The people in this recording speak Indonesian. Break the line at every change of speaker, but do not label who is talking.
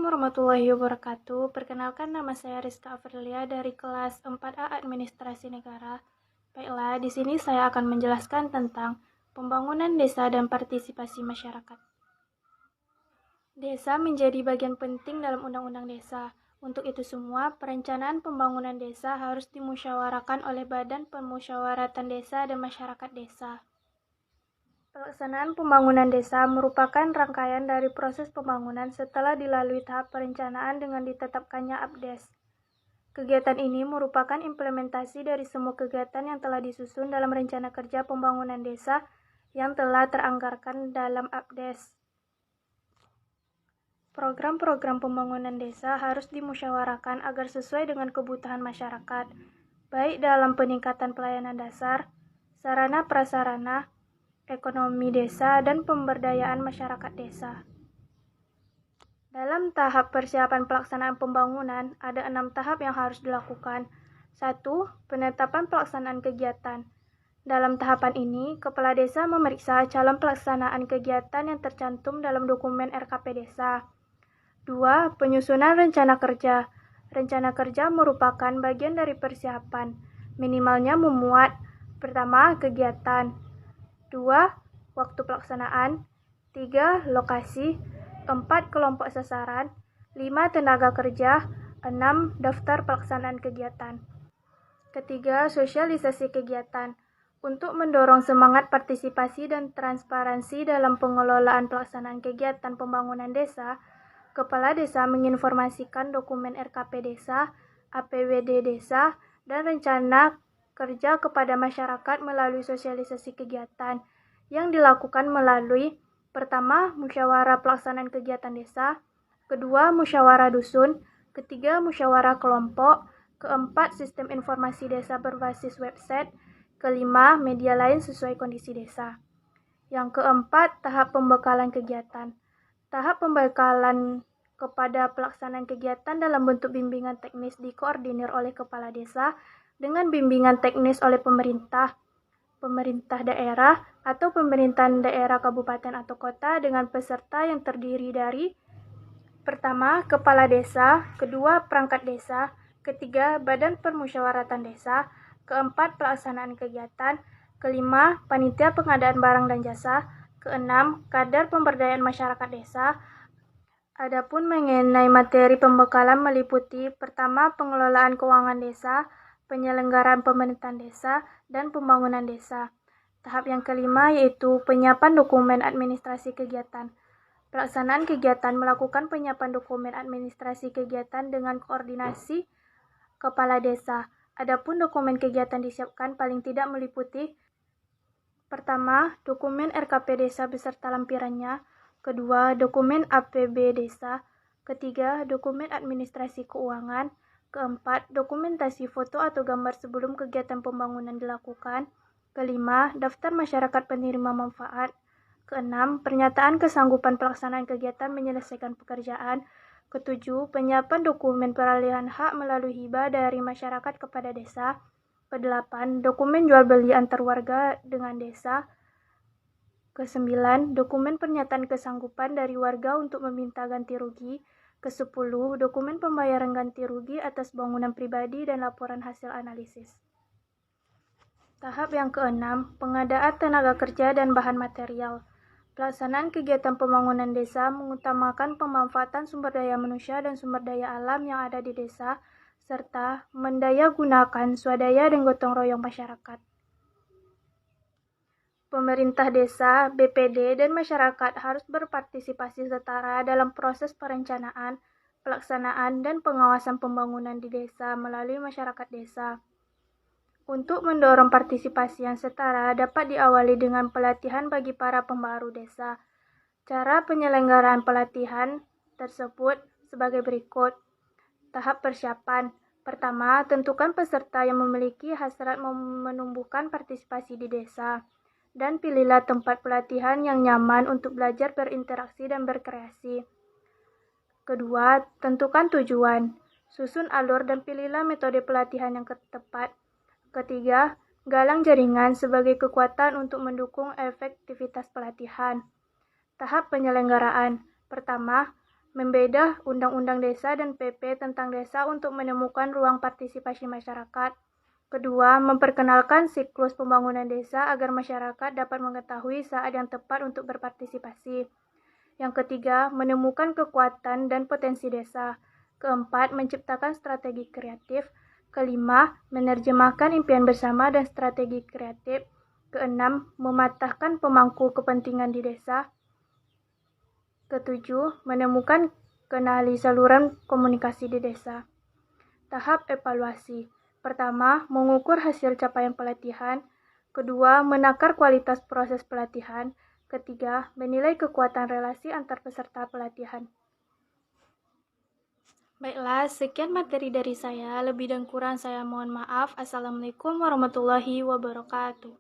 warahmatullahi wabarakatuh. Perkenalkan, nama saya Rizka Aprilia dari kelas 4A Administrasi Negara. Baiklah, di sini saya akan menjelaskan tentang pembangunan desa dan partisipasi masyarakat. Desa menjadi bagian penting dalam Undang-Undang Desa. Untuk itu semua, perencanaan pembangunan desa harus dimusyawarahkan oleh Badan Permusyawaratan Desa dan Masyarakat Desa. Pelaksanaan pembangunan desa merupakan rangkaian dari proses pembangunan setelah dilalui tahap perencanaan dengan ditetapkannya APDES. Kegiatan ini merupakan implementasi dari semua kegiatan yang telah disusun dalam rencana kerja pembangunan desa yang telah teranggarkan dalam APDES. Program-program pembangunan desa harus dimusyawarahkan agar sesuai dengan kebutuhan masyarakat, baik dalam peningkatan pelayanan dasar, sarana prasarana, ekonomi desa, dan pemberdayaan masyarakat desa. Dalam tahap persiapan pelaksanaan pembangunan, ada 6 tahap yang harus dilakukan. 1. Penetapan pelaksanaan kegiatan. Dalam tahapan ini, Kepala Desa memeriksa calon pelaksanaan kegiatan yang tercantum dalam dokumen RKP Desa. 2. Penyusunan rencana kerja. Rencana kerja merupakan bagian dari persiapan. Minimalnya memuat: pertama, kegiatan; 2. Waktu pelaksanaan; 3. Lokasi; 4. Kelompok sasaran; 5. Tenaga kerja; 6. Daftar pelaksanaan kegiatan. Ketiga, sosialisasi kegiatan. Untuk mendorong semangat partisipasi dan transparansi dalam pengelolaan pelaksanaan kegiatan pembangunan desa, Kepala Desa menginformasikan dokumen RKP Desa, APWD Desa, dan rencana kerja kepada masyarakat melalui sosialisasi kegiatan yang dilakukan melalui: pertama, musyawarah pelaksanaan kegiatan desa; kedua, musyawarah dusun; ketiga, musyawarah kelompok; keempat, sistem informasi desa berbasis website; kelima, media lain sesuai kondisi desa. Yang keempat, tahap pembekalan kegiatan. Tahap pembekalan kepada pelaksanaan kegiatan dalam bentuk bimbingan teknis dikoordinir oleh Kepala Desa dengan bimbingan teknis oleh pemerintah daerah atau pemerintahan daerah kabupaten atau kota dengan peserta yang terdiri dari: pertama, Kepala Desa; kedua, perangkat desa; ketiga, Badan Permusyawaratan Desa; keempat, pelaksanaan kegiatan; kelima, panitia pengadaan barang dan jasa; keenam, kadar pemberdayaan masyarakat desa. Adapun mengenai materi pembekalan meliputi: pertama, pengelolaan keuangan desa, penyelenggaraan pemerintahan desa, dan pembangunan desa. Tahap yang kelima yaitu penyiapan dokumen administrasi kegiatan. Pelaksanaan kegiatan melakukan penyiapan dokumen administrasi kegiatan dengan koordinasi Kepala Desa. Adapun dokumen kegiatan disiapkan paling tidak meliputi: pertama, dokumen RKP Desa beserta lampirannya; kedua, dokumen APB Desa; ketiga, dokumen administrasi keuangan; keempat, dokumentasi foto atau gambar sebelum kegiatan pembangunan dilakukan; kelima, daftar masyarakat penerima manfaat; keenam, pernyataan kesanggupan pelaksanaan kegiatan menyelesaikan pekerjaan; ketujuh, penyiapan dokumen peralihan hak melalui hibah dari masyarakat kepada desa; kedelapan, dokumen jual beli antar warga dengan desa; ke-9, dokumen pernyataan kesanggupan dari warga untuk meminta ganti rugi; ke-10, dokumen pembayaran ganti rugi atas bangunan pribadi dan laporan hasil analisis. Tahap yang ke-6, pengadaan tenaga kerja dan bahan material. Pelaksanaan kegiatan pembangunan desa mengutamakan pemanfaatan sumber daya manusia dan sumber daya alam yang ada di desa, serta mendayagunakan swadaya dan gotong royong masyarakat. Pemerintah desa, BPD, dan masyarakat harus berpartisipasi setara dalam proses perencanaan, pelaksanaan, dan pengawasan pembangunan di desa melalui masyarakat desa. Untuk mendorong partisipasi yang setara dapat diawali dengan pelatihan bagi para pembaru desa. Cara penyelenggaraan pelatihan tersebut sebagai berikut. Tahap persiapan. Pertama, tentukan peserta yang memiliki hasrat menumbuhkan partisipasi di desa, dan pilihlah tempat pelatihan yang nyaman untuk belajar berinteraksi dan berkreasi. Kedua, tentukan tujuan. Susun alur dan pilihlah metode pelatihan yang tepat. Ketiga, galang jaringan sebagai kekuatan untuk mendukung efektivitas pelatihan. Tahap penyelenggaraan. Pertama, membedah Undang-Undang Desa dan PP tentang desa untuk menemukan ruang partisipasi masyarakat. Kedua, memperkenalkan siklus pembangunan desa agar masyarakat dapat mengetahui saat yang tepat untuk berpartisipasi. Yang ketiga, menemukan kekuatan dan potensi desa. Keempat, menciptakan strategi kreatif. Kelima, menerjemahkan impian bersama dan strategi kreatif. Keenam, mematahkan pemangku kepentingan di desa. Ketujuh, menemukan kenali saluran komunikasi di desa. Tahap evaluasi. Pertama, mengukur hasil capaian pelatihan. Kedua, menakar kualitas proses pelatihan. Ketiga, menilai kekuatan relasi antar peserta pelatihan. Baiklah, sekian materi dari saya. Lebih dan kurang saya mohon maaf. Assalamualaikum warahmatullahi wabarakatuh.